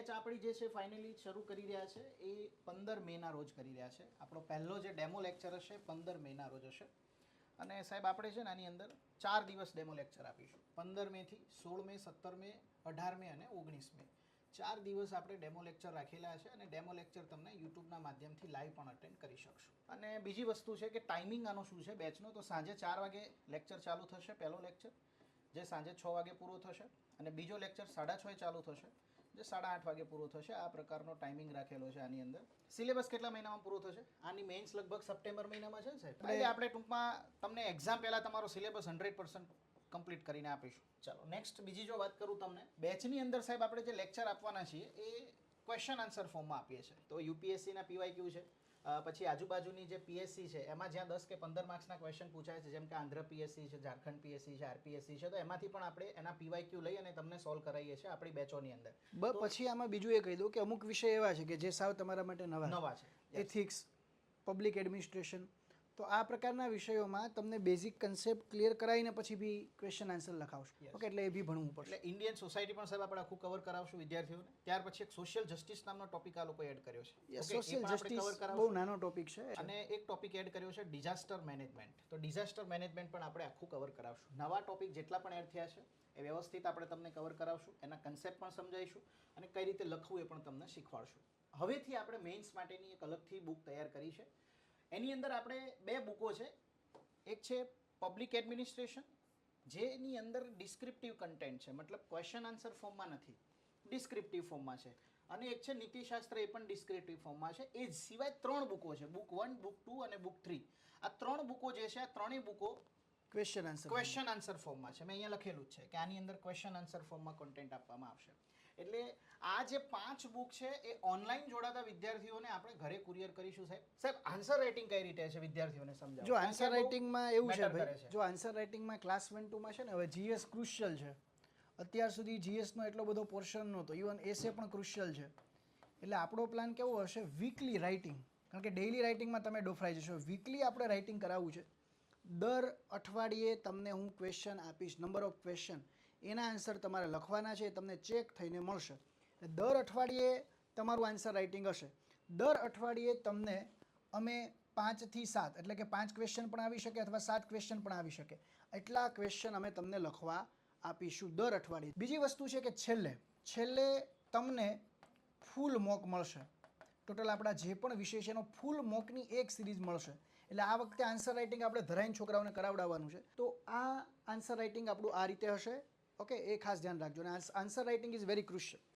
Batch આપણી જે છે ફાઇનલી શરૂ કરી રહ્યા છે એ 15 મેના રોજ કરી રહ્યા છે. આપણો પહેલો જે ડેમો લેક્ચર હશે 15 મેના રોજ હશે. અને સાહેબ આપણે છે ને આની અંદર 4 દિવસ ડેમો લેક્ચર આપીશું. 15 મેથી 16 મે, 17 મે, 18 મે અને 19 મે 4 દિવસ આપણે ડેમો લેક્ચર રાખેલા છે અને ડેમો લેક્ચર તમને યુટ્યુબના માધ્યમથી લાઈવ પણ અટેન્ડ કરી શકશો. અને બીજી વસ્તુ છે કે ટાઈમિંગ આનો શું છે બેચનો, તો સાંજે 4 વાગે લેક્ચર ચાલુ થશે પહેલો લેક્ચર, જે સાંજે 6 વાગે પૂરો થશે, અને બીજો લેક્ચર 6:30 ચાલુ થશે, જે 8:30 વાગે પૂરો થશે. આ પ્રકારનો ટાઈમિંગ રાખેલો છે આની અંદર. સિલેબસ કેટલા મહિનામાં પૂરો થશે? આની મેઇન્સ લગભગ સપ્ટેમ્બર મહિનામાં છે ને સાહેબ. એટલે આપણે ટૂંકમાં તમને એક્ઝામ પહેલાં તમારો સિલેબસ 100% કમ્પ્લીટ કરીને આપીશું. ચાલો નેક્સ્ટ બીજી જો વાત કરું તમને, બેચની અંદર સાહેબ આપણે જે લેક્ચર આપવાના છીએ એ ક્વેશ્ચન આન્સર ફોર્મમાં આપીએ છીએ. તો યુપીએસસીના પીવાયક્યુ છે, પછી આજુબાજુની જે પીએસસી છે એમાં જ્યાં 10 કે 15 માર્ક્સના ક્વેશ્ચન પૂછાય છે, જેમ કે આંધ્ર પીએસસી છે, ઝારખંડ પીએસસી છે, આરપીએસસી છે, તો એમાંથી પણ આપણે એના પીવાયક્યુ લઈ અને તમને સોલ્વ કરાવીએ છીએ આપણી બેચોની અંદર. પછી આમાં બીજું એ કહી દઉં કે અમુક વિષય એવા છે કે જે સાવ તમારા માટે નવા છે. એથિક્સ, પબ્લિક એડમિનિસ્ટ્રેશન, તો આ પ્રકારના વિષયોમાં તમને બેઝિક કન્સેપ્ટ ક્લિયર કરાવીને પછી બી ક્વેશ્ચન આન્સર લખાવશો. ઓકે, એટલે એ બી ભણવું પડશે. એટલે ઇન્ડિયન સોસાયટી પણ સાહેબ આપણે આખું કવર કરાવશું વિદ્યાર્થીઓને. ત્યાર પછી એક સોશિયલ જસ્ટિસ નામનો ટોપિક આ લોકોએ એડ કર્યો છે. સોશિયલ જસ્ટિસ બહુ નાનો ટોપિક છે. અને એક ટોપિક એડ કર્યો છે ડિઝાસ્ટર મેનેજમેન્ટ. તો ડિઝાસ્ટર મેનેજમેન્ટ પણ આપણે આખું કવર કરાવશું. નવા ટોપિક જેટલા પણ એડ થયા છે એ વ્યવસ્થિત આપણે તમને કવર કરાવશું, એના કન્સેપ્ટ પણ સમજાવીશું અને કઈ રીતે લખવું એ પણ તમને શીખવાડશું. હવેથી આપણે મેઇન્સ માટેની એક અલગથી બુક તૈયાર કરી છે. એની અંદર આપણે 2 બુકો છે. એક છે પબ્લિક એડમિનિસ્ટ્રેશન, જેની અંદર ડિસ્ક્રિપ્ટિવ કન્ટેન્ટ છે, મતલબ ક્વેશ્ચન આન્સર ફોર્મમાં નથી, ડિસ્ક્રિપ્ટિવ ફોર્મમાં છે. અને એક છે નીતિશાસ્ત્ર, એ પણ ડિસ્ક્રિપ્ટિવ ફોર્મમાં છે. એ સિવાય 3 બુકો છે, બુક 1, બુક 2 અને બુક 3. આ 3 બુકો જે છે, આ ત્રણેય બુકો ક્વેશ્ચન આન્સર ફોર્મમાં છે. મેં અહીંયા લખેલું જ છે કે આની અંદર ક્વેશ્ચન આન્સર ફોર્મમાં કન્ટેન્ટ આપવામાં આવશે. એટલે આ જે 5 બુક છે એ ઓનલાઈન જોડાતા વિદ્યાર્થીઓને આપણે ઘરે કુરિયર કરીશું સાહેબ. સાહેબ આન્સર રાઇટિંગ કઈ રીતે છે વિદ્યાર્થીઓને સમજાવો. જો આન્સર રાઇટિંગમાં એવું છે ભાઈ, જો આન્સર રાઇટિંગમાં ક્લાસ 1 2 માં છે ને, હવે જીએસ ક્રુશિયલ છે. અત્યાર સુધી જીએસનો એટલો બધો પોર્શન નહોતો, ઇવન એસે પણ ક્રુશિયલ છે. એટલે આપણો પ્લાન કેવો હશે, વીકલી રાઇટિંગ, કારણ કે ડેઇલી રાઇટિંગમાં તમે ડોફરાઈ જશો. વીકલી આપણે રાઇટિંગ કરાવવું છે. દર અઠવાડિયે તમને હું ક્વેશ્ચન આપીશ, નંબર ઓફ ક્વેશ્ચન, એના આન્સર તમારે લખવાના છે, તમને ચેક થઈને મળશે. દર અઠવાડિયે તમારું આન્સર રાઇટિંગ હશે. દર અઠવાડિયે તમને અમે 5 થી 7, એટલે કે 5 ક્વેશ્ચન પણ આવી શકે અથવા 7 ક્વેશ્ચન પણ આવી શકે, એટલા ક્વેશ્ચન અમે તમને લખવા આપીશું દર અઠવાડિયે. બીજી વસ્તુ છે કે છેલ્લે તમને ફૂલ મોક મળશે. ટોટલ આપણા જે પણ વિષય છે એનો ફૂલ મોકની એક સિરીઝ મળશે. એટલે આ વખતે આન્સર રાઇટિંગ આપણે ધરાઈને છોકરાઓને કરાવડાવવાનું છે. તો આ આન્સર રાઇટિંગ આપણું આ રીતે હશે. ઓકે, એ ખાસ ધ્યાન રાખજો. અને answer writing is very crucial.